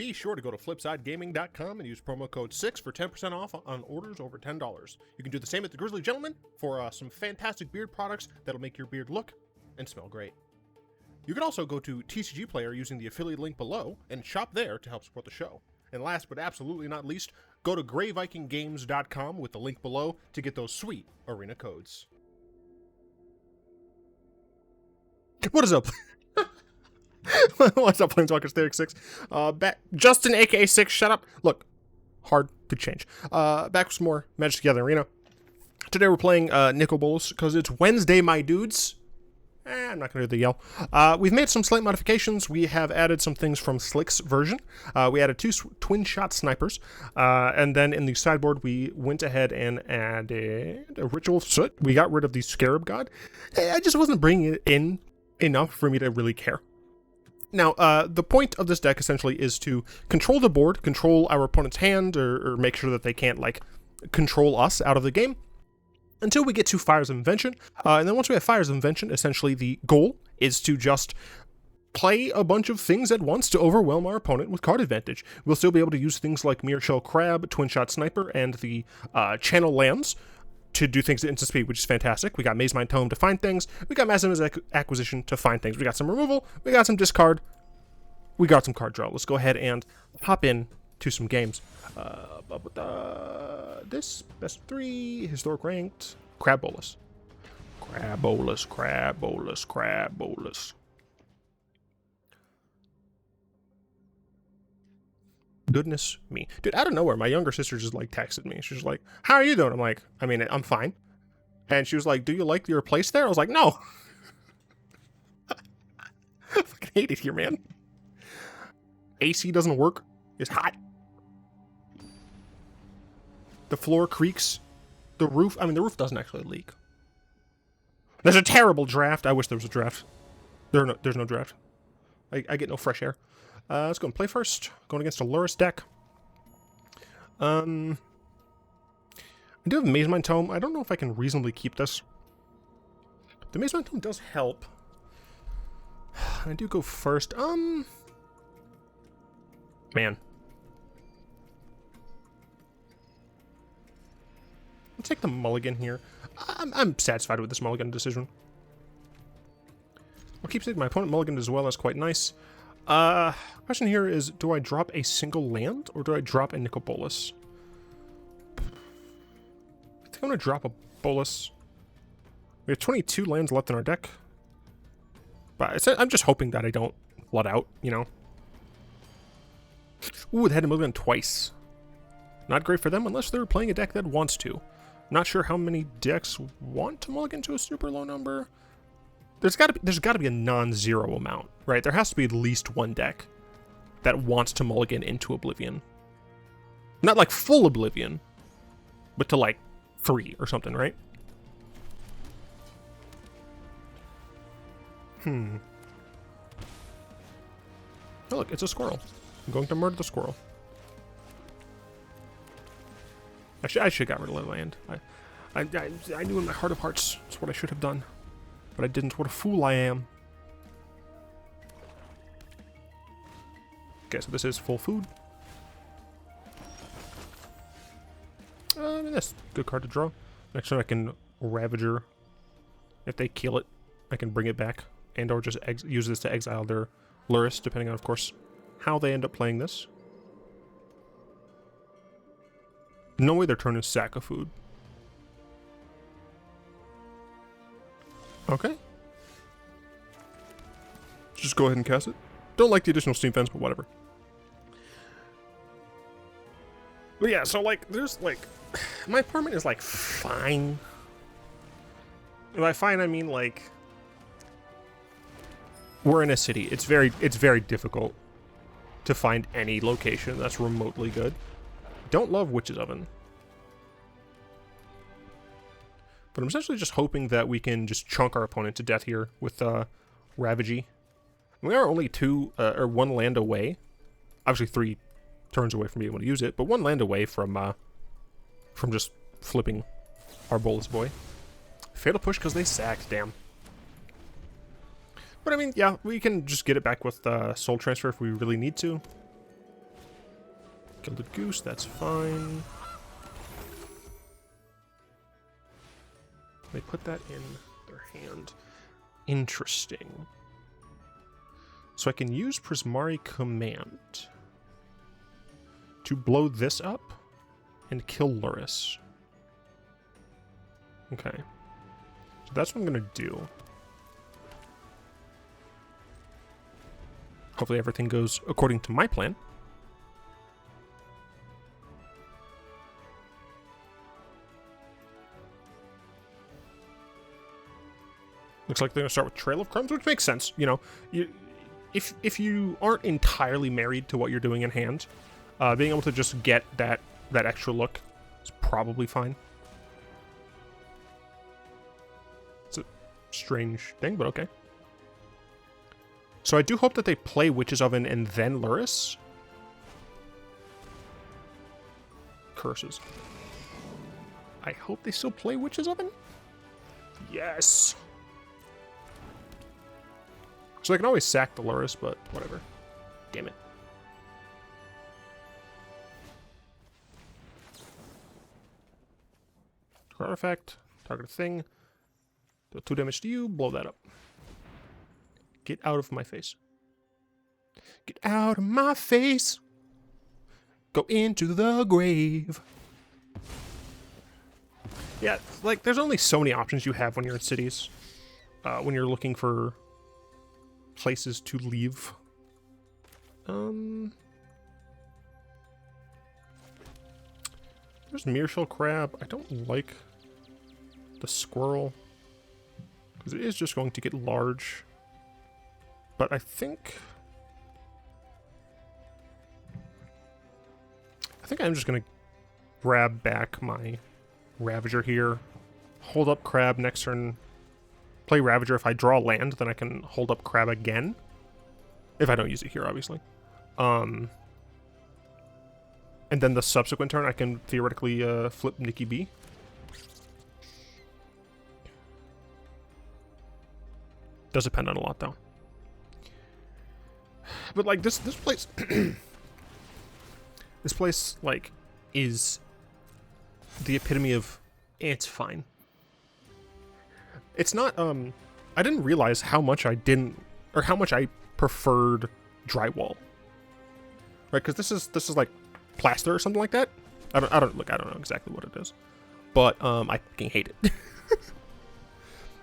Be sure to go to flipsidegaming.com and use promo code 6 for 10% off on orders over $10. You can do the same at the Grizzly Gentleman for some fantastic beard products that'll make your beard look and smell great. You can also go to TCG Player using the affiliate link below and shop there to help support the show. And last but absolutely not least, go to greyvikinggames.com with the link below to get those sweet arena codes. What is up? What's up, Planeswalkers 36? Justin, aka 6, shut up. Look, hard to change. Back with some more Magic the Gathering Arena. Today we're playing Nicol Bolas because it's Wednesday, my dudes. I'm not going to do the yell. We've made some slight modifications. We have added some things from Slick's version. We added 2 Twinshot Snipers. And then in the sideboard, we went ahead and added a Ritual of Soot. We got rid of the Scarab God. I just wasn't bringing it in enough for me to really care. Now, the point of this deck essentially is to control the board, control our opponent's hand, or make sure that they can't, like, control us out of the game until we get to Fires of Invention. And then once we have Fires of Invention, essentially the goal is to just play a bunch of things at once to overwhelm our opponent with card advantage. We'll still be able to use things like Mirrorshell Crab, Twinshot Sniper, and the Channel Lands to do things at instant speed, which is fantastic. We got Mazemind Tome to find things. We got Mazemind Acquisition to find things. We got some removal. We got some discard. We got some card draw. Let's go ahead and hop in to some games. This best of 3 historic ranked Crab Bolas. Crab Bolas, Crab Bolas, Crab Bolas. Goodness me. Dude, out of nowhere, my younger sister just, like, texted me. She was like, how are you doing? I'm like, I mean, I'm fine. And she was like, do you like your place there? I was like, no. I fucking hate it here, man. AC doesn't work. It's hot. The floor creaks. The roof, I mean, the roof doesn't actually leak. There's a terrible draft. I wish there was a draft. There's no draft. I get no fresh air. Let's go and play first. Going against a Lurrus deck. I do have Mazemind Tome. I don't know if I can reasonably keep this. The Mazemind Tome does help. I do go first. Man. I'll take the mulligan here. I'm satisfied with this mulligan decision. I'll keep taking my opponent mulligan as well. That's quite nice. Question here is, do I drop a single land, or do I drop a Nicol Bolas? I think I'm going to drop a Bolas. We have 22 lands left in our deck. But I'm just hoping that I don't flood out, you know? Ooh, they had to mulligan twice. Not great for them unless they're playing a deck that wants to. Not sure how many decks want to mulligan to a super low number. There's got to be a non-zero amount, right? There has to be at least one deck that wants to mulligan into Oblivion. Not like full Oblivion, but to like 3 or something, right? Oh, look, it's a squirrel. I'm going to murder the squirrel. Actually, I should have got rid of the land. I knew in my heart of hearts it's what I should have done. But I didn't. What a fool I am. Okay, so this is full food. I mean, that's a good card to draw. Next time I can Ravager. If they kill it, I can bring it back. And or just use this to exile their Lurrus, depending on, of course, how they end up playing this. No way their turn is sack of food. Okay. Just go ahead and cast it. Don't like the additional steam fence, but whatever. But yeah, so like, there's like, my apartment is like fine. By fine, I mean like, we're in a city. It's very difficult to find any location that's remotely good. Don't love Witch's Oven. But I'm essentially just hoping that we can just chunk our opponent to death here with Ravagy. We are only 1 land away. Obviously 3 turns away from being able to use it, but 1 land away from just flipping our Bolas boy. Fatal push because they sacked, damn. But I mean, yeah, we can just get it back with Soul Transfer if we really need to. Gilded Goose, that's fine. They put that in their hand. Interesting. So I can use Prismari Command to blow this up and kill Lurrus. Okay. So that's what I'm going to do. Hopefully everything goes according to my plan. Looks like they're going to start with Trail of Crumbs, which makes sense. You know, if you aren't entirely married to what you're doing in hand, being able to just get that extra look is probably fine. It's a strange thing, but okay. So I do hope that they play Witch's Oven and then Lurrus. Curses. I hope they still play Witch's Oven. Yes. So I can always sack the Lurrus, but whatever. Damn it. Artifact, target a thing, deal 2 damage to you, blow that up. Get out of my face. Get out of my face. Go into the grave. Yeah, like, there's only so many options you have when you're in cities. When you're looking for places to leave. There's Mirrorshell Crab. I don't like the squirrel, because it is just going to get large. But I think I'm just going to grab back my Ravager here, hold up Crab next turn, play Ravager. If I draw land, then I can hold up Crab again. If I don't use it here, obviously. And then the subsequent turn, I can theoretically flip Nikki B. Does depend on a lot, though. But, like, this place... this place, like, is the epitome of, it's fine. It's not, I didn't realize how much I preferred drywall. Right, because this is, like, plaster or something like that. I don't know exactly what it is. But, I fucking hate it.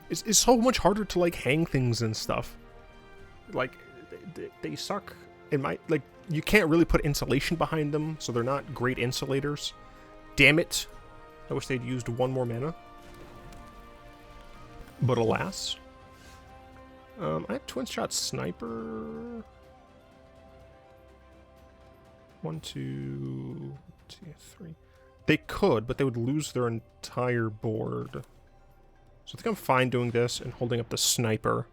It's so much harder to, like, hang things and stuff. Like, they suck. Like, you can't really put insulation behind them, so they're not great insulators. Damn it. I wish they'd used one more mana. But alas. I have Twinshot Sniper. 1, 2, 3. They could, but they would lose their entire board. So I think I'm fine doing this and holding up the Sniper.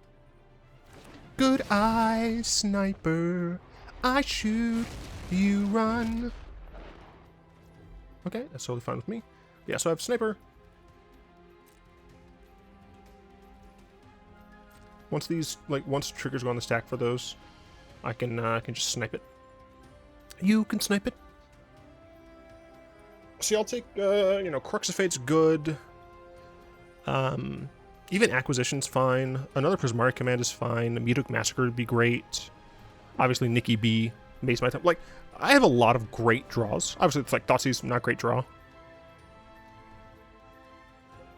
Good eye, Sniper. I shoot, you run. Okay, that's totally fine with me. Yeah, so I have Sniper. Once triggers go on the stack for those, I can just snipe it. You can snipe it. See, I'll take, Crux of Fate's good. Even Acquisition's fine. Another Prismari Command is fine. Meathook Massacre would be great. Obviously, Nikki B, Mazemind Tome. Like, I have a lot of great draws. Obviously, it's like Thoughtseize, not great draw.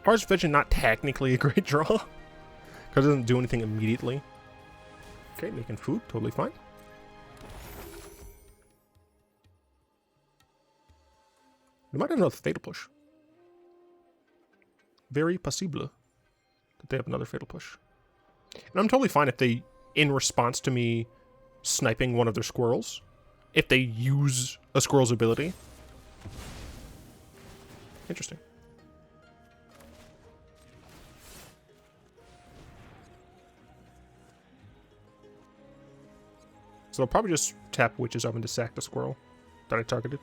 A-Fires of Invention, not technically a great draw, because it doesn't do anything immediately. Okay, making food, totally fine. We might have another Fatal Push. Very possible that they have another Fatal Push. And I'm totally fine if they, in response to me sniping one of their squirrels, if they use a squirrel's ability. Interesting. So they'll probably just tap Witch's Oven to sack the squirrel that I targeted.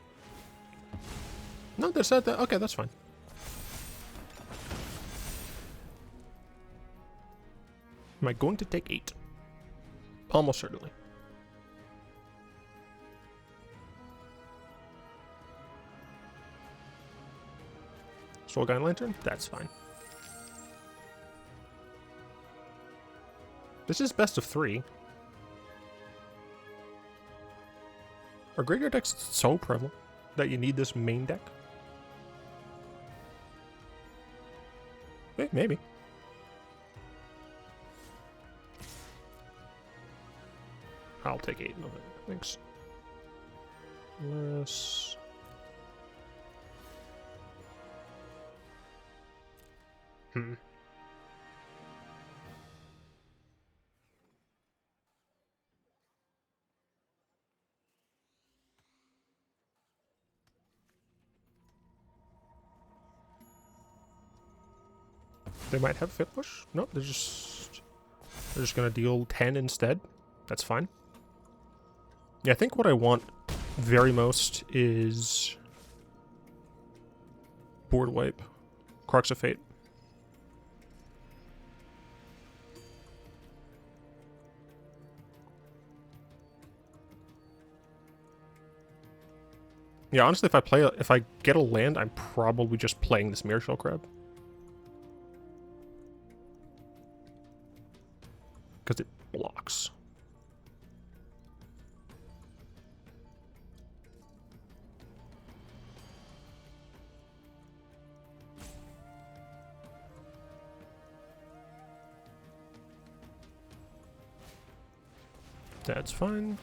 No, they said that. Okay, that's fine. Am I going to take 8? Almost certainly. Soul Guide Lantern? That's fine. This is best of 3. Are graveyard decks so prevalent that you need this main deck? Maybe. I'll take 8 of it. Thanks. Less. They might have Fit Push. No, they're just gonna deal 10 instead. That's fine. Yeah, I think what I want very most is board wipe, Crux of Fate. Yeah, honestly, if I get a land, I'm probably just playing this Mirrorshell Crab. Because it blocks. That's fine.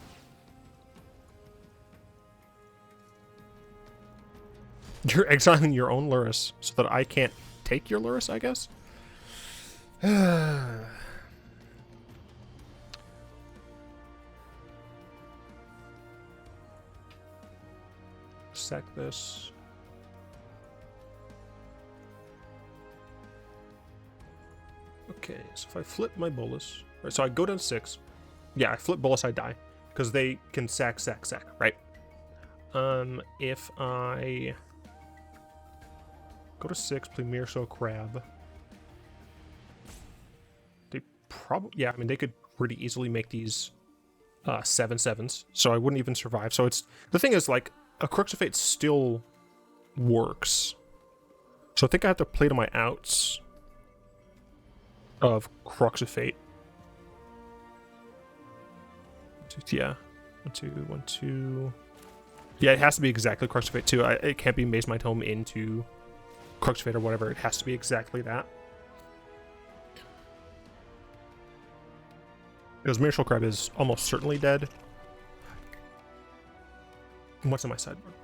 You're exiling your own Lurrus so that I can't take your Lurrus, I guess? Sack this. Okay, so if I flip my Bolas, right, so I go down to 6. Yeah, I flip Bolas, I die. Because they can sack, right? If I go to 6, play Mirrorshell Crab. They probably, yeah, I mean, they could pretty easily make these 7/7s, so I wouldn't even survive. So it's, the thing is, like, a Crux of Fate still works. So I think I have to play to my outs of Crux of Fate. Yeah. 1, 2, 1, 2. Yeah, it has to be exactly Crux of Fate too. It can't be Mazemind Tome into Crux of Fate or whatever. It has to be exactly that. Because Mirrorshell Crab is almost certainly dead. What's in my sideboard?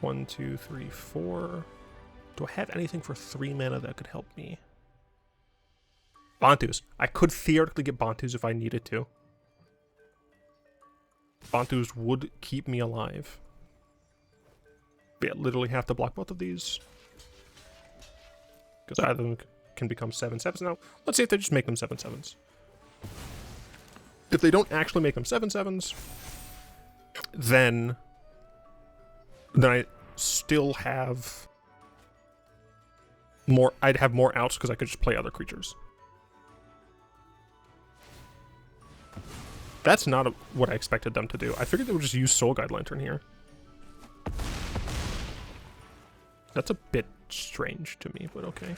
1, 2, 3, 4. Do I have anything for 3 mana that could help me? Bantus. I could theoretically get Bantus if I needed to. Bantus would keep me alive. But I literally have to block both of these. Because either of them can become 7/7s now. Let's see if they just make them 7/7s. If they don't actually make them 7/7s, then I still have more. I'd have more outs because I could just play other creatures. That's not what I expected them to do. I figured they would just use Soul Guide Lantern here. That's a bit strange to me, but okay.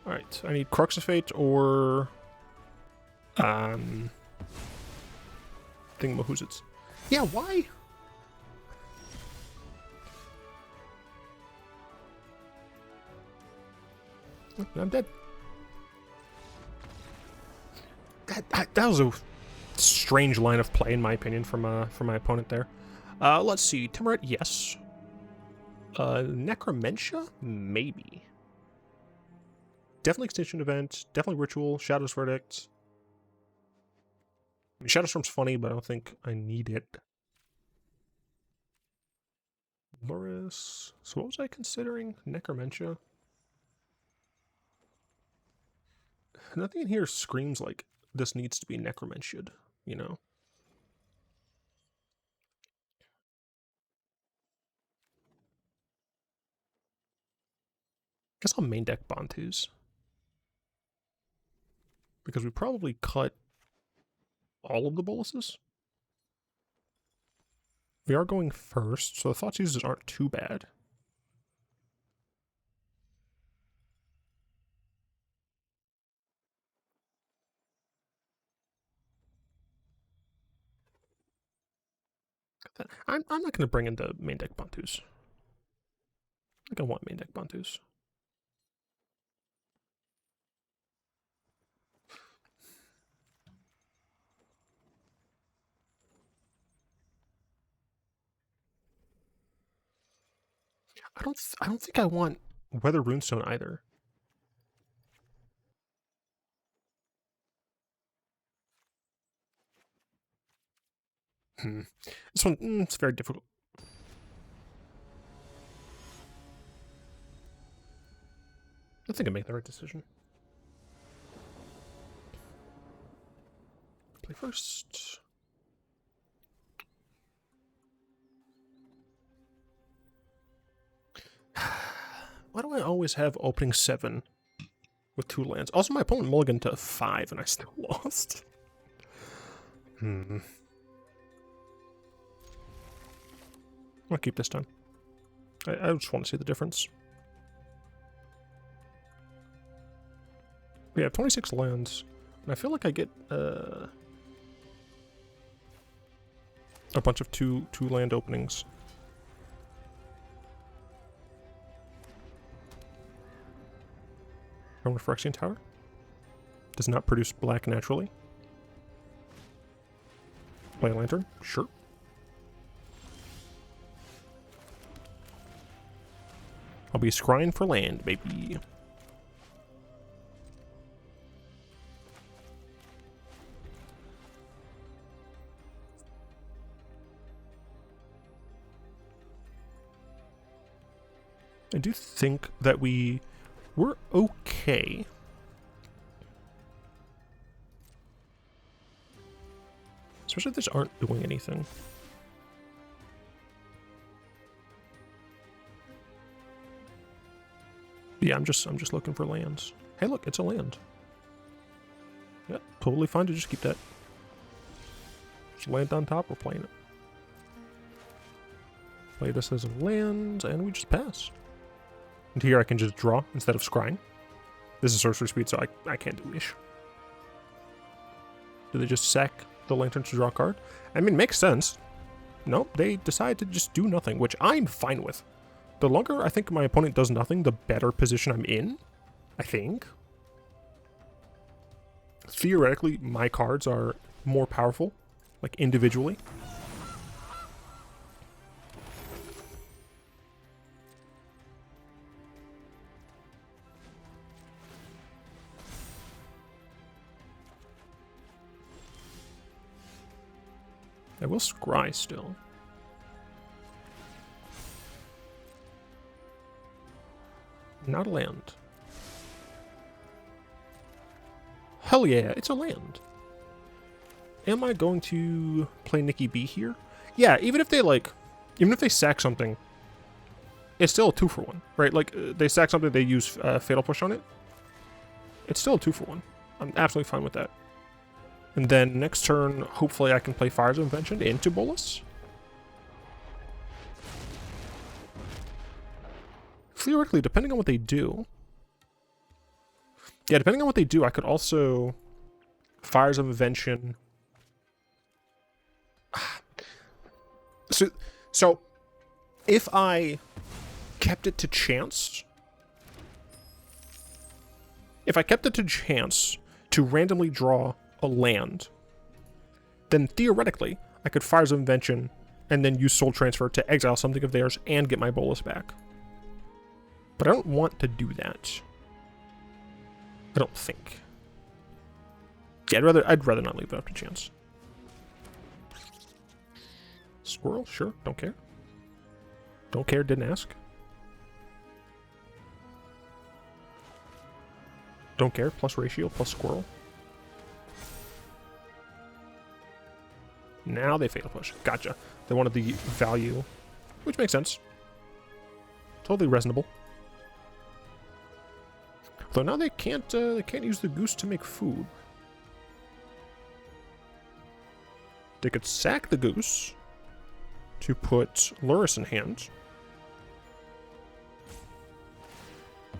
Alright, I need Crux of Fate or Thingamahoozits. Yeah, why? I'm dead. That was a strange line of play, in my opinion, from my opponent there. Let's see. Temerate, yes. Necromentia? Maybe. Definitely Extinction Event. Definitely Ritual. Shadow's Verdict. I mean, Shadowstorm's funny, but I don't think I need it. Loris. So what was I considering? Necromentia? Nothing in here screams like this needs to be Necromencia'd, you know? Guess I'll main deck Bantus. Because we probably cut all of the Boluses. We are going first, so the Thought Seizes aren't too bad. I'm not going to bring in the main deck Bantus. I think I want main deck Bantus. I don't think I want Weathered Runestone either. This one, it's very difficult. I think I make the right decision. Play first. Why do I always have opening 7 with 2 lands? Also, my opponent mulliganed to 5 and I still lost. I'm gonna keep this time. I just want to see the difference. We have 26 lands, and I feel like I get a bunch of two land openings. Phyrexian Tower does not produce black naturally. Play a Lantern, sure. I'll be scrying for land, baby. I do think that we're okay. Especially if these aren't doing anything. Yeah, I'm just looking for lands. Hey, look, it's a land. Yeah, totally fine to just keep that. Just land on top, we're playing it. Play this as a land, and we just pass. And here I can just draw instead of scrying. This is sorcery speed, so I can't do ish. Do they just sack the lantern to draw a card? I mean, makes sense. Nope, they decide to just do nothing, which I'm fine with. The longer I think my opponent does nothing, the better position I'm in, I think. Theoretically, my cards are more powerful, like individually. I will scry still. Not a land. Hell yeah, it's a land. Am I going to play Nikki B here? Yeah, even if they sack something, it's still a 2-for-1, right? Like, they sack something, they use Fatal Push on it. It's still a 2-for-1. I'm absolutely fine with that. And then next turn, hopefully I can play Fires of Invention into Bolas. Theoretically, depending on what they do. Yeah, depending on what they do, I could also Fires of Invention. So if I kept it to chance, to randomly draw a land, then theoretically I could Fires of Invention and then use Soul Transfer to exile something of theirs and get my Bolas back. But I don't want to do that. I don't think. Yeah, I'd rather not leave it up to chance. Squirrel, sure, don't care. Don't care, didn't ask. Don't care, plus ratio, plus squirrel. Now they Fatal Push. Gotcha. They wanted the value, which makes sense. Totally reasonable. Though now they can't use the goose to make food. They could sack the goose to put Lurrus in hand.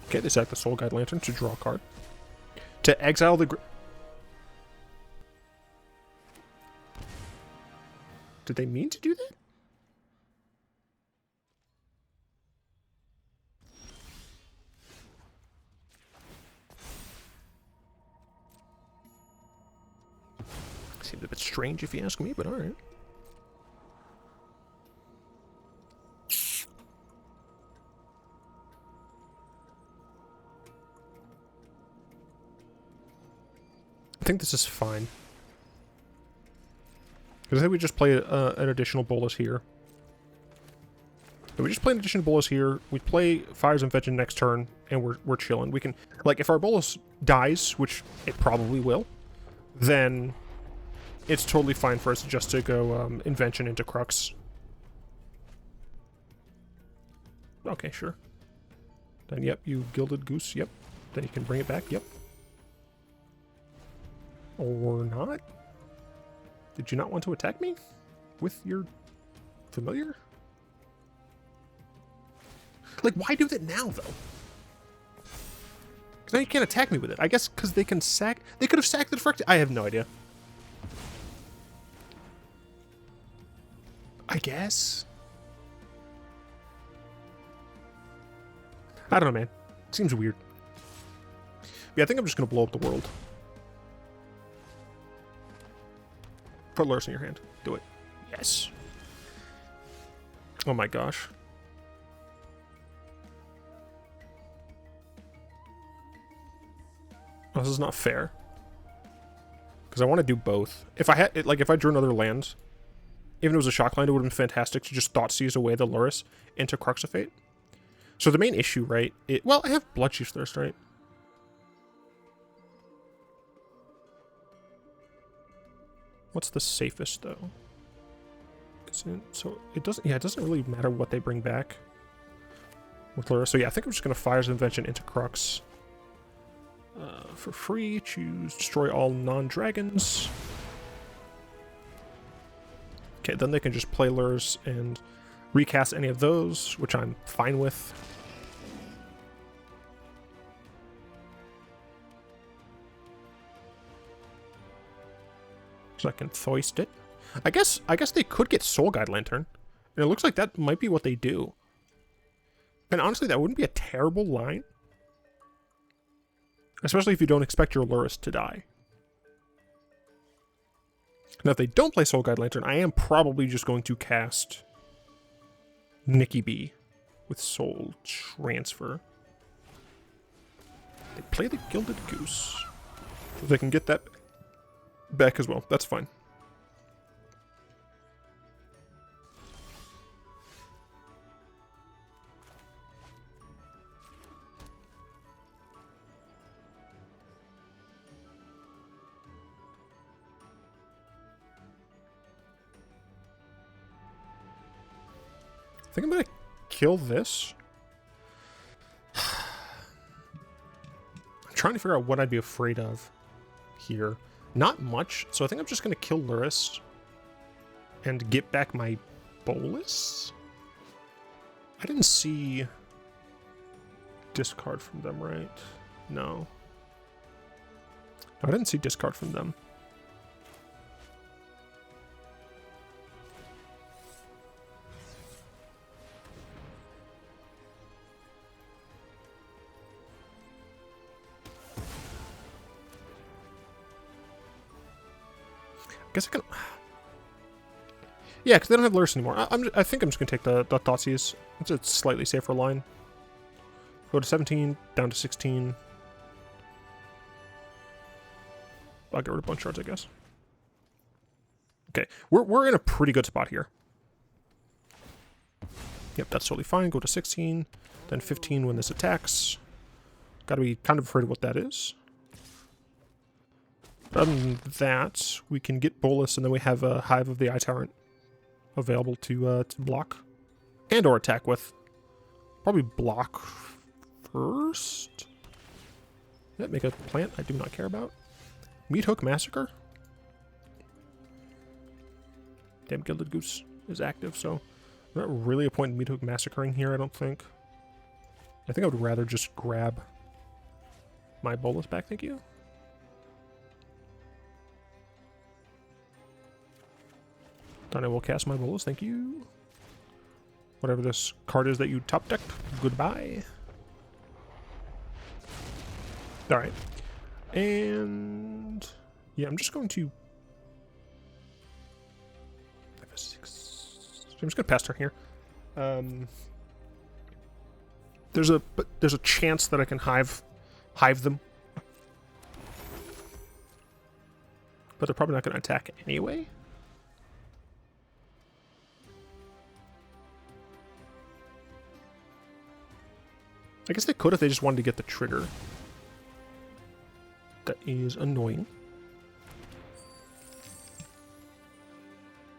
Okay, they sack the Soul Guide Lantern to draw a card. To exile the... Did they mean to do that? Seems a bit strange if you ask me, but alright. I think this is fine. Because I think we just play an additional Bolas here. If we just play an additional Bolas here, we play Fires of Invention next turn, and we're chilling. We can, like, if our Bolas dies, which it probably will, then it's totally fine for us just to go Invention into Crux. Okay, sure. Then, yep, you Gilded Goose, yep. Then you can bring it back, yep. Or not? Did you not want to attack me with your familiar? Like, why do that now, though? Because now you can't attack me with it. I guess because they can sack... They could have sacked the Defrect... I have no idea. I guess. I don't know, man. It seems weird. Yeah, I think I'm just going to blow up the world. Put Lurrus in your hand. Do it. Yes. Oh my gosh. Oh, this is not fair. Because I want to do both. If I had, like, if I drew another land, even if it was a shock land, it would have been fantastic to just Thought Seize away the Lurrus into Crux of Fate. So the main issue, right? Well, I have Bloodchief's Thirst, right? What's the safest, though? So it doesn't... Yeah, it doesn't really matter what they bring back with Lurrus. So yeah, I think I'm just going to Fires of Invention into Crux. For free, choose Destroy all non-dragons. Okay, then they can just play Lurrus and recast any of those, which I'm fine with. So I can foist it. I guess they could get Soul Guide Lantern. And it looks like that might be what they do. And honestly, that wouldn't be a terrible line. Especially if you don't expect your Lurrus to die. Now, if they don't play Soul Guide Lantern, I am probably just going to cast Nikki B with Soul Transfer. They play the Gilded Goose. So they can get that back as well. That's fine. I think I'm gonna kill this. I'm trying to figure out what I'd be afraid of here. Not much, so I think I'm just gonna kill Lurrus and get back my Bolas. I didn't see discard from them, right? No. I didn't see discard from them. Guess I can... Yeah, because they don't have Lurrus anymore. I think I'm just going to take the Thoughtseize. It's a slightly safer line. Go to 17, down to 16. I'll get rid of bunch shards, I guess. Okay, we're in a pretty good spot here. Yep, that's totally fine. Go to 16, then 15 when this attacks. Gotta be kind of afraid of what that is. Other than that, we can get Bolas, and then we have a Hive of the Eye Tyrant available to block and or attack with. Probably block first. Yeah, make a plant I do not care about. Meathook Massacre. Damn, Gilded Goose is active, so Not really a point in Meathook Massacring here, I don't think. I think I would rather just grab my Bolas back, thank you. Then I will cast my Bolas, thank you. Whatever this card is that you top decked, goodbye. Alright. And yeah, I'm just going to... I'm just going to pass turn here. There's a chance that I can hive them. But they're probably not going to attack anyway. I guess they could if they just wanted to get the trigger. That is annoying.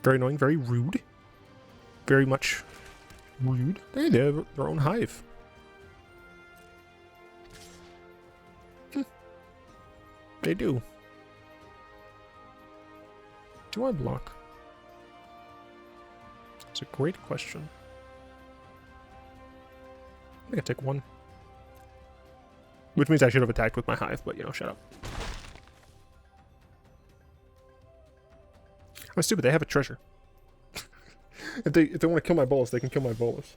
Very annoying, very rude. Very much rude. Hey, they have their own hive. They do. Do I block? It's a great question. I think I take one. Which means I should have attacked with my hive, but, you know, shut up. I'm stupid, they have a treasure. if they want to kill my Bolas, they can kill my Bolas.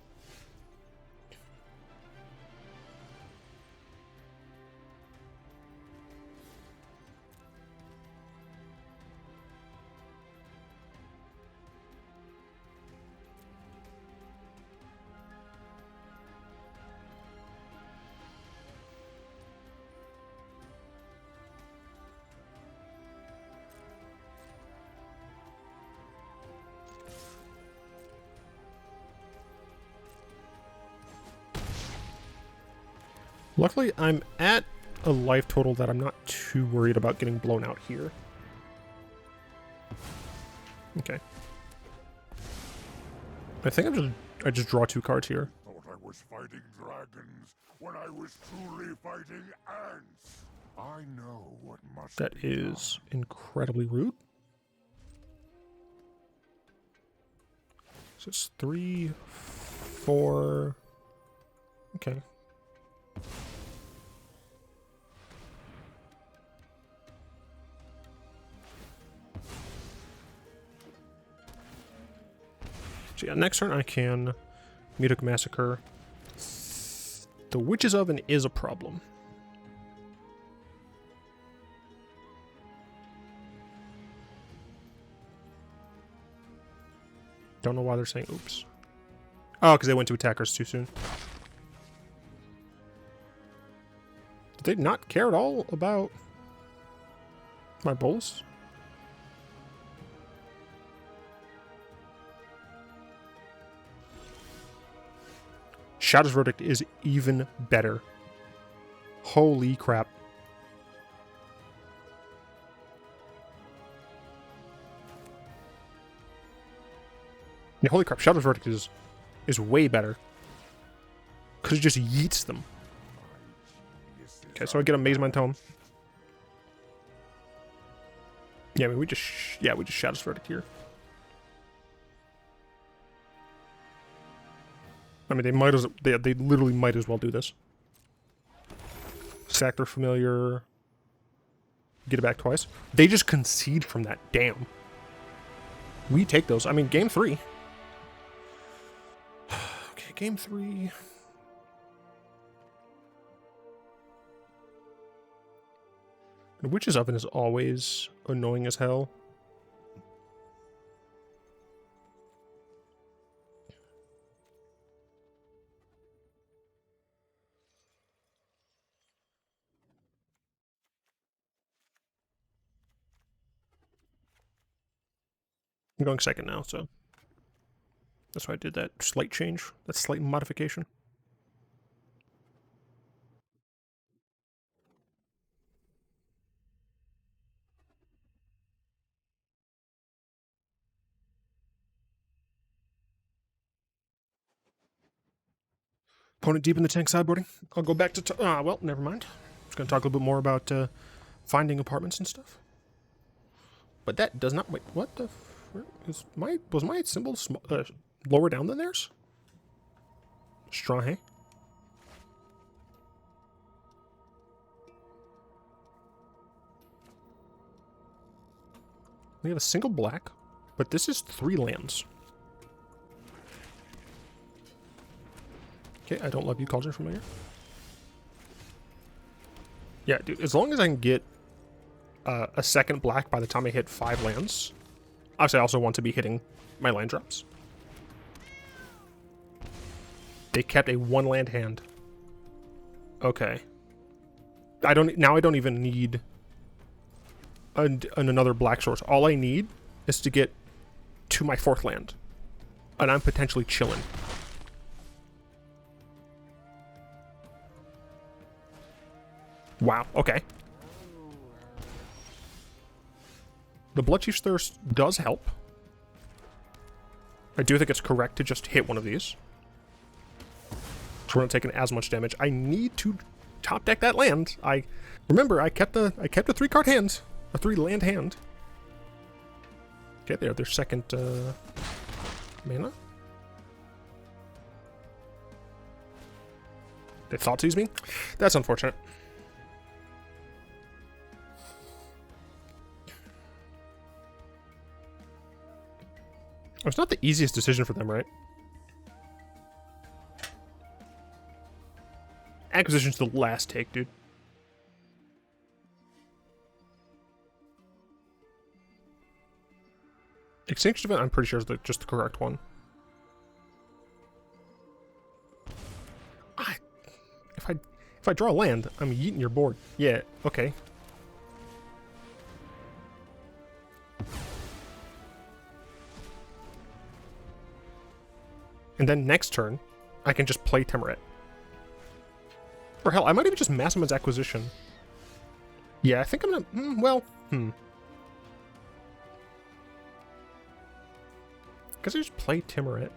Luckily, I'm at a life total that I'm not too worried about getting blown out here. Okay. I think I just draw 2 cards here. Thought I was fighting dragons when I was truly fighting ants. I know what must That is incredibly rude. So it's 3, 4. Okay. So yeah, next turn I can Meathook Massacre. The Witch's Oven is a problem. Don't know why they're saying oops. Oh, because they went to attackers too soon. Did they not care at all about my Bolas? Shadow's Verdict is even better. Holy crap. Yeah, holy crap, Shadow's Verdict is way better. Because it just yeets them. Okay, so I get a Mazemind Tome. Yeah, I mean, we just Shadow's Verdict here. I mean, they literally might as well do this. Sack their familiar. Get it back twice. They just concede from that. Damn. We take those. I mean, game 3. Okay, game 3. The Witch's Oven is always annoying as hell. I'm going second now, so that's why I did that slight change, that slight modification. Opponent deep in the tank sideboarding. I'll go back to... well, never mind. Just going to talk a little bit more about finding apartments and stuff. But that does not... Wait, what the... was my symbol lower down than theirs? Straw hay? We have a single black, but this is 3 lands. Okay, I don't love you, Cauldron Familiar. Yeah, dude, as long as I can get a second black by the time I hit 5 lands. Obviously, I also want to be hitting my land drops. They kept a 1-land hand. Okay. I don't even need another black source. All I need is to get to my 4th land. And I'm potentially chilling. Wow, okay. The Bloodchief's Thirst does help. I do think it's correct to just hit one of these. So we're not taking as much damage. I need to top deck that land. Remember I kept a 3-card hand. A 3-land hand. Okay, they have their second mana. They thought to use me? That's unfortunate. It's not the easiest decision for them, right? Acquisition's the last take, dude. Extinction Event, I'm pretty sure is just the correct one. If I draw a land, I'm yeeting your board. Yeah, okay. And then next turn, I can just play Temerit. Or hell, I might even just Mazemind's Acquisition. Yeah, I think I'm gonna... Guess I just play Temerit.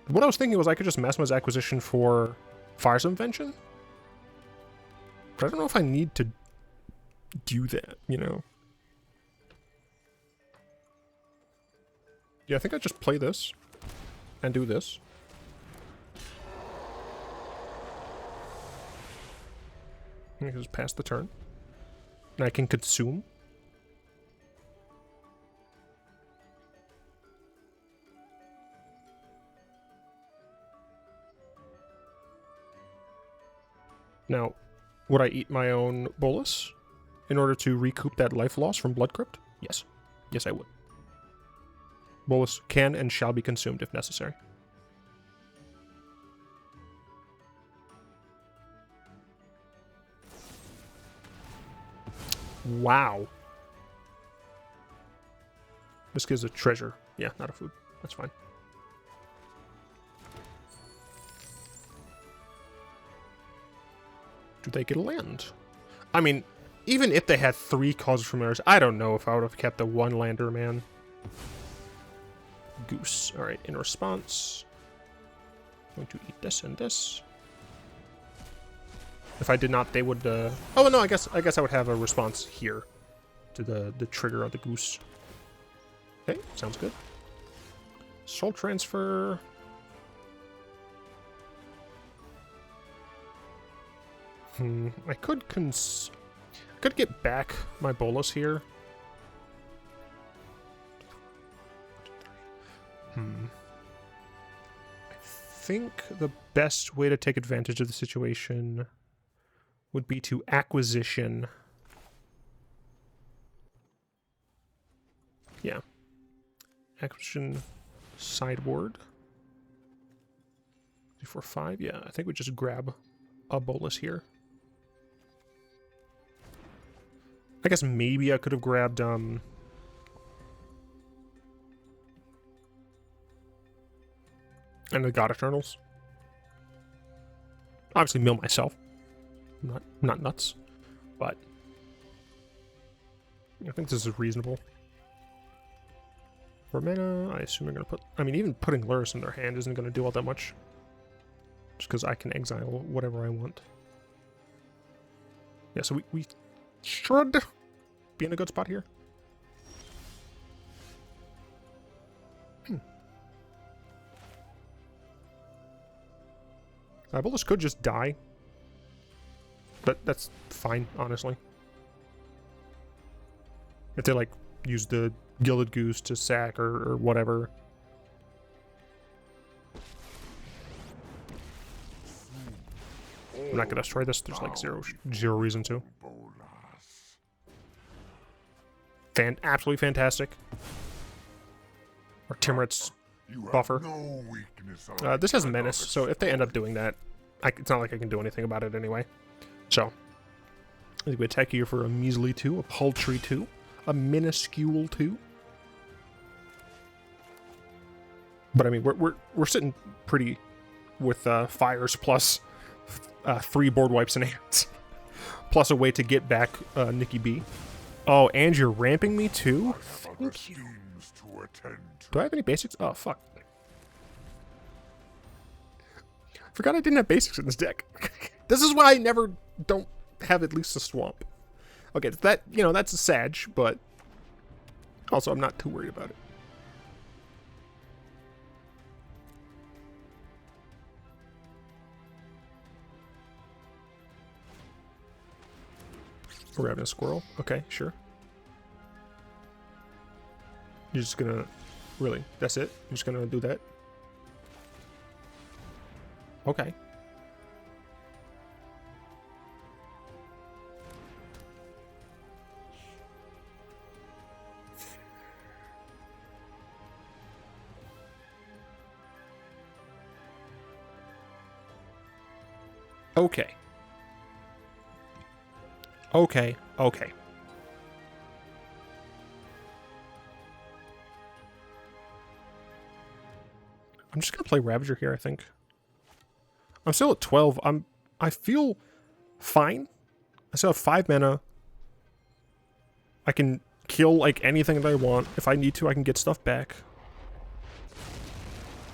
What I was thinking was I could just Mazemind's Acquisition for Fires of Invention. But I don't know if I need to do that, you know? Yeah, I think I just play this. And do this. I can just pass the turn. And I can consume. Now, would I eat my own Bolas in order to recoup that life loss from Blood Crypt? Yes. Yes, I would. Bolas can and shall be consumed if necessary. Wow. This gives a treasure. Yeah, not a food. That's fine. Do they get a land? I mean, even if they had 3 Causes from Mirrors, I don't know if I would have kept the 1-lander, man. Goose. Alright, in response, I'm going to eat this and this. If I did not, they would, oh no, I guess I would have a response here to the trigger of the goose. Okay, sounds good. Soul transfer. I could get back my Bolas here. I think the best way to take advantage of the situation would be to acquisition. Yeah. Acquisition sideboard. 3-4-5. Yeah, I think we just grab a Bolas here. I guess maybe I could have grabbed and the God Eternals. Obviously mill myself. I'm not nuts. But I think this is reasonable. For mana, I assume they're gonna put, I mean, even putting Lurrus in their hand isn't gonna do all that much. Just because I can exile whatever I want. Yeah, so we should be in a good spot here. Bolas could just die. But that's fine, honestly. If they, like, use the Gilded Goose to sack or whatever. I'm not gonna destroy this. There's, like, zero reason to. Absolutely fantastic. Or Timret's buffer. This has Menace, so if they end up doing that, it's not like I can do anything about it anyway. So, I think we attack here for a measly 2, a paltry 2, a minuscule 2. But I mean, we're sitting pretty with fires plus 3 board wipes in hands, plus a way to get back Nikki B. Oh, and you're ramping me too? Thank you. Do I have any basics? Oh, fuck. Forgot I didn't have basics in this deck. This is why I never don't have at least a swamp. Okay, that, you know, that's a Sag, but also I'm not too worried about it. We're having a squirrel. Okay, sure. You're just gonna... Really? That's it? You're just gonna do that? Okay. Okay. Okay, okay. I'm just gonna play Ravager here, I think. I'm still at 12. I feel fine. I still have 5 mana. I can kill like anything that I want. If I need to, I can get stuff back.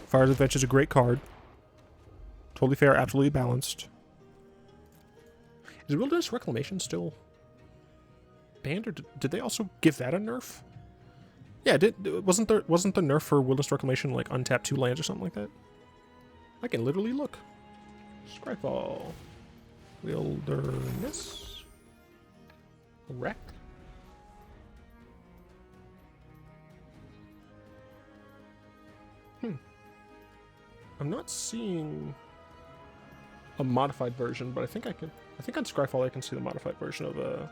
Fires of Invention is a great card. Totally fair, absolutely balanced. Is Wilderness Reclamation still banned, or did they also give that a nerf? Yeah, wasn't the nerf for Wilderness Reclamation like untap 2 lands or something like that? I can literally look. Scryfall. Wilderness. Wreck. I'm not seeing a modified version, but I think on Scryfall I can see the modified version of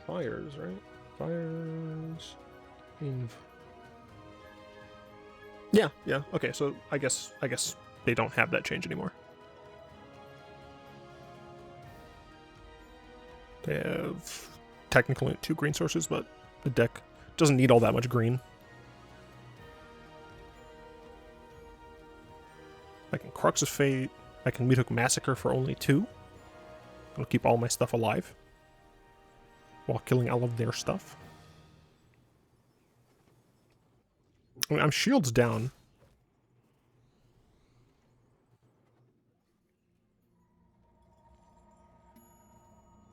Fires, right? Fires. Yeah. Okay, so I guess they don't have that change anymore. They have technically 2 green sources, but the deck doesn't need all that much green. I can Crux of Fate. I can Meathook Massacre for only 2. It'll keep all my stuff alive while killing all of their stuff. I mean, I'm shields down.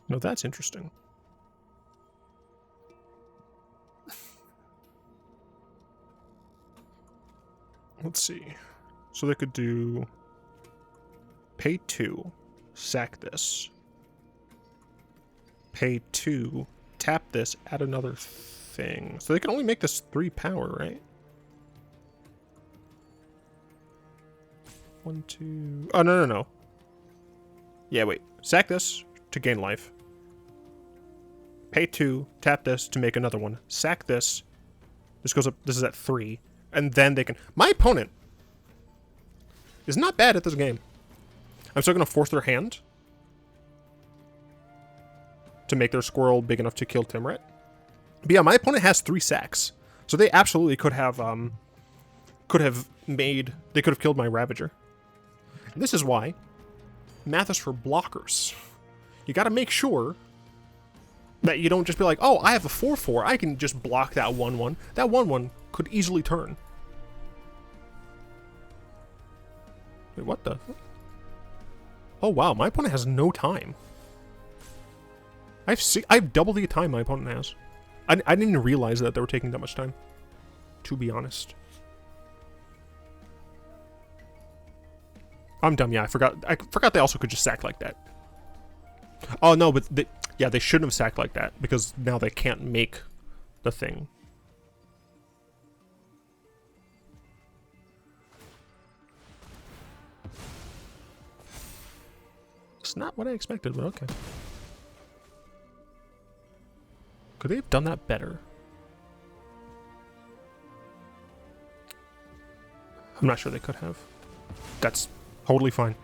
No, that's interesting. Let's see. So they could do pay 2, sack this. Pay 2, tap this, add another thing. So they can only make this 3 power, right? 1, 2... Oh, no. Yeah, wait. Sack this to gain life. Pay 2, tap this to make another one. Sack this. This goes up. This is at 3. And then they can... My opponent is not bad at this game. I'm still going to force their hand to make their squirrel big enough to kill Timret. But yeah, my opponent has 3 sacks. So they absolutely could have killed my Ravager. And this is why math is for blockers. You got to make sure that you don't just be like, oh, I have a 4/4. I can just block that 1/1. That 1/1 could easily turn. Wait, what the? Oh wow, my opponent has no time. I've double the time my opponent has. I didn't even realize that they were taking that much time, to be honest. I'm dumb. Yeah, I forgot they also could just sack like that. Oh no, but they shouldn't have sacked like that because now they can't make the thing. It's not what I expected, but okay. Could they have done that better? I'm not sure they could have. That's totally fine.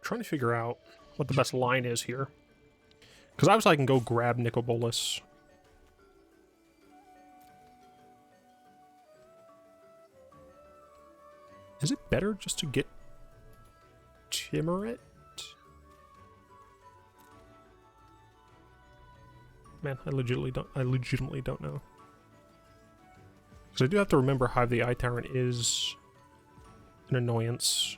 Trying to figure out what the best line is here. Because obviously I can go grab Nicol Bolas. Is it better just to get Timorette? Man, I legitimately don't know. Because I do have to remember Hive the Eye Tyrant is an annoyance.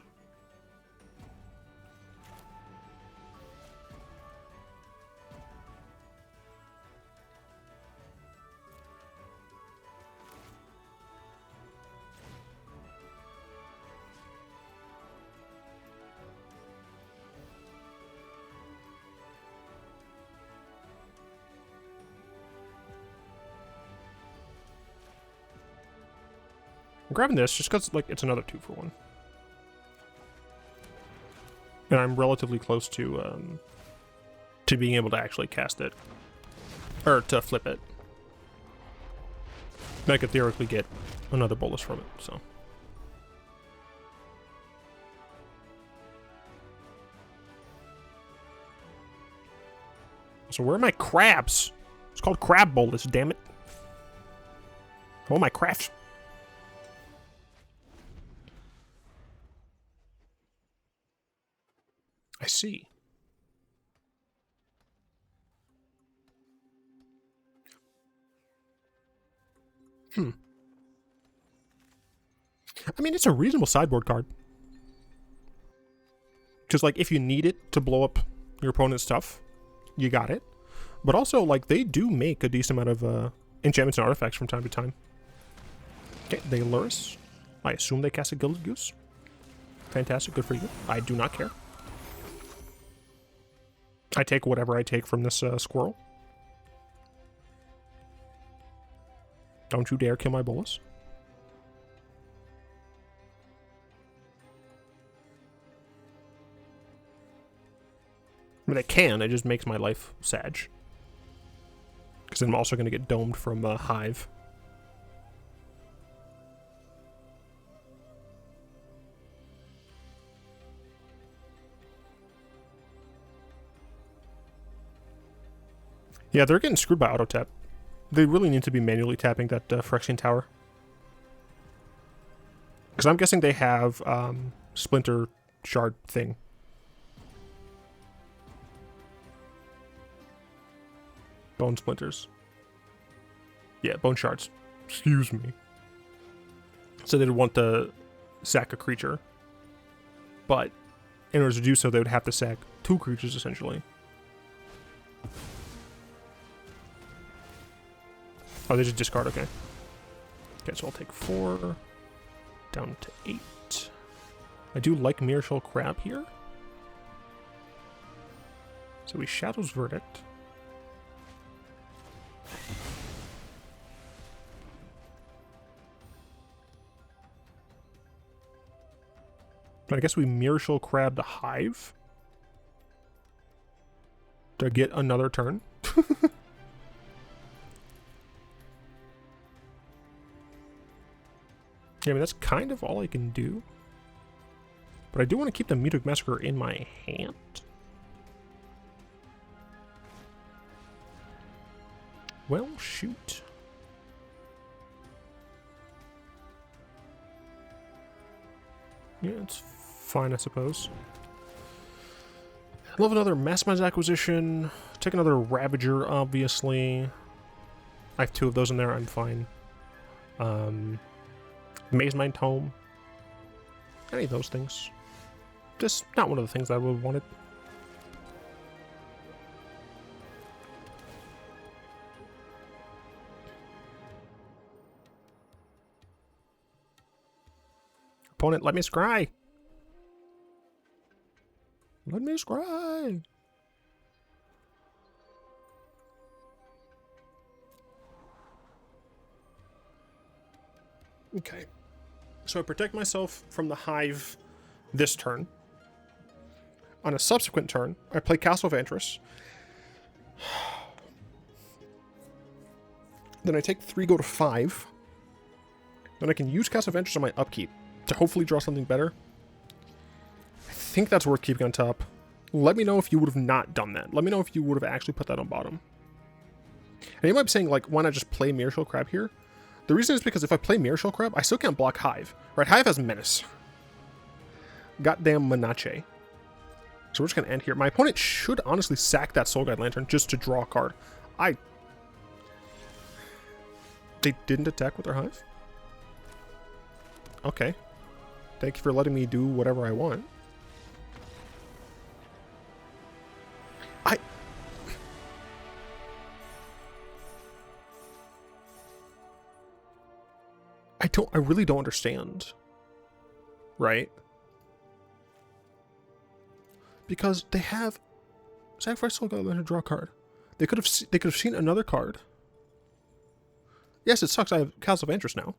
I'm grabbing this just because, like, it's another 2-for-1. And I'm relatively close to being able to actually cast it. Or to flip it. And I could theoretically get another Bolas from it, so. So where are my crabs? It's called Crab Bolas, damn it. Oh, my crafts. I see. I mean, it's a reasonable sideboard card. Because, like, if you need it to blow up your opponent's stuff, you got it. But also, like, they do make a decent amount of enchantments and artifacts from time to time. Okay, they lure us. I assume they cast a Gilded Goose. Fantastic, good for you. I do not care. I take whatever I take from this squirrel. Don't you dare kill my Bolas. I mean, they can, it just makes my life sad. Because I'm also going to get domed from Hive. Yeah, they're getting screwed by auto-tap. They really need to be manually tapping that Phyrexian Tower. Because I'm guessing they have Splinter Shard thing. Bone Splinters. Yeah, Bone Shards. Excuse me. So they'd want to sack a creature. But in order to do so, they would have to sack 2 creatures, essentially. Oh, they just discard, okay. Okay, so I'll take 4. Down to 8. I do like Mirrorshell Crab here. So we Shadow's Verdict. But I guess we Mirrorshell Crab the Hive. To get another turn. Yeah, I mean, that's kind of all I can do. But I do want to keep the Meathook Massacre in my hand. Well, shoot. Yeah, it's fine, I suppose. Love another Mazemind acquisition. Take another Ravager, obviously. I have 2 of those in there, I'm fine. Mazemind Tome. Any of those things. Just not one of the things I would have wanted. Opponent, let me scry! Let me scry! Okay. So I protect myself from the Hive this turn. On a subsequent turn, I play Castle Vantress. Then I take 3, go to 5. Then I can use Castle Vantress on my upkeep to hopefully draw something better. I think that's worth keeping on top. Let me know if you would have not done that. Let me know if you would have actually put that on bottom. And you might be saying, like, why not just play Mirrorshell Crab here? The reason is because if I play Mirrorshell Crab, I still can't block Hive. Right? Hive has Menace. Goddamn Manache. So we're just going to end here. My opponent should honestly sack that Soul Guide Lantern just to draw a card. They didn't attack with their Hive? Okay. Thank you for letting me do whatever I want. I really don't understand. Right? Because they have sacrifice Soul Guide Lantern, draw a card. They could have seen another card. Yes, it sucks I have Castle Vantress now.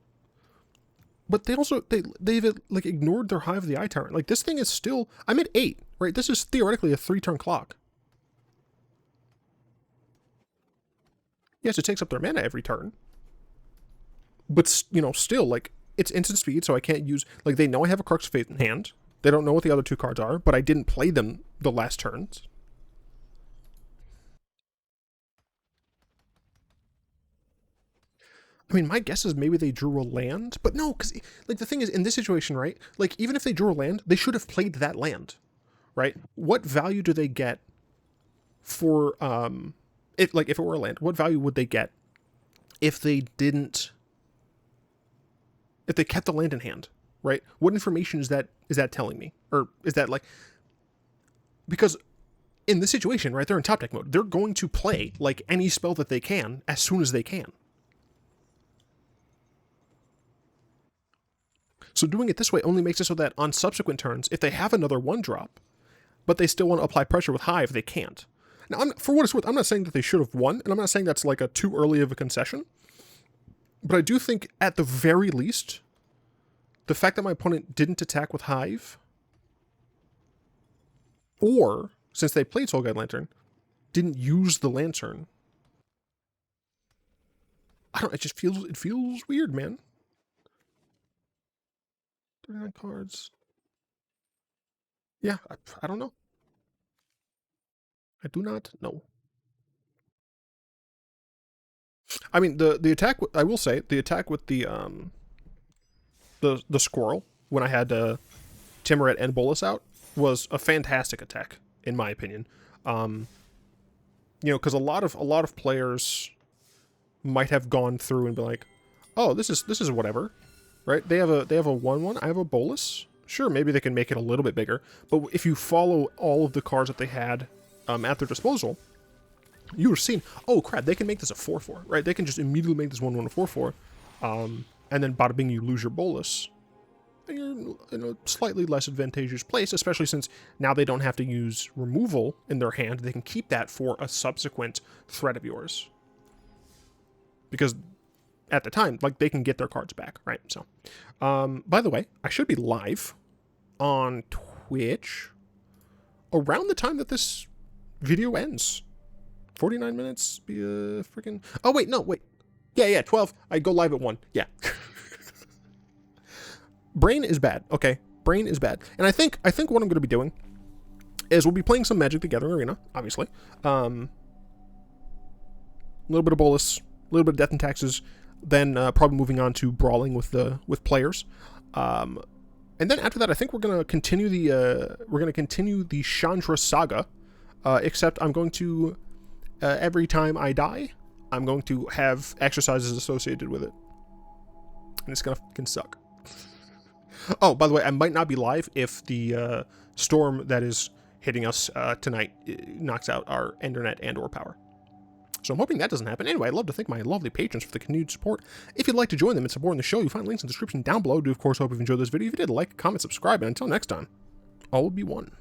But they've like ignored their Hive of the Eye Tyrant. Like, this thing is still, I'm at 8, right? This is theoretically a 3-turn clock. Yes, it takes up their mana every turn. But, you know, still, like, it's instant speed, so I can't use, like, they know I have a Crux of Fate in hand. They don't know what the other 2 cards are, but I didn't play them the last turns. I mean, my guess is maybe they drew a land, but no, because, like, the thing is, in this situation, right, like, even if they drew a land, they should have played that land, right? What value do they get for, if it were a land, what value would they get if they didn't, if they kept the land in hand, right? What information is that telling me? Or is that, like, because in this situation, right, they're in top deck mode. They're going to play, like, any spell that they can as soon as they can. So doing it this way only makes it so that on subsequent turns, if they have another 1-drop, but they still want to apply pressure with Hive, they can't. Now, for what it's worth, I'm not saying that they should have won, and I'm not saying that's like a too early of a concession, but I do think, at the very least, the fact that my opponent didn't attack with Hive, or, since they played Soul Guide Lantern, didn't use the Lantern. I don't, it feels weird, man. 39 cards. Yeah, I don't know. I do not know. I mean, the attack, I will say, the attack with the squirrel, when I had Timuret and Bolas out, was a fantastic attack, in my opinion. You know, because a lot of players might have gone through and be like, oh, this is whatever. Right? They have a 1/1. I have a Bolas. Sure, maybe they can make it a little bit bigger, but if you follow all of the cards that they had at their disposal, you would have seen, oh crap, they can make this a 4/4, right? They can just immediately make this 1/1 a 4/4, and then bada bing, you lose your Bolas, and you're in a slightly less advantageous place, especially since now they don't have to use removal in their hand. They can keep that for a subsequent threat of yours, because at the time, like, they can get their cards back, right? So, by the way, I should be live on Twitch around the time that this video ends. 49 minutes, be a freaking... Oh, wait, no, wait. Yeah, 12. I go live at 1. Yeah. Brain is bad, okay? Brain is bad. And I think what I'm going to be doing is we'll be playing some Magic together in Arena, obviously. A little bit of Bolas, a little bit of Death and Taxes, then probably moving on to brawling with players. And then after that, I think we're gonna continue the Chandra saga, except I'm going to every time I die, I'm going to have exercises associated with it, and it's gonna fucking suck. Oh, by the way, I might not be live if the storm that is hitting us tonight knocks out our internet and/or power. So I'm hoping that doesn't happen. Anyway, I'd love to thank my lovely patrons for the continued support. If you'd like to join them in supporting the show, you'll find links in the description down below. Do, of course, hope you've enjoyed this video. If you did, like, comment, subscribe, and until next time, all will be one.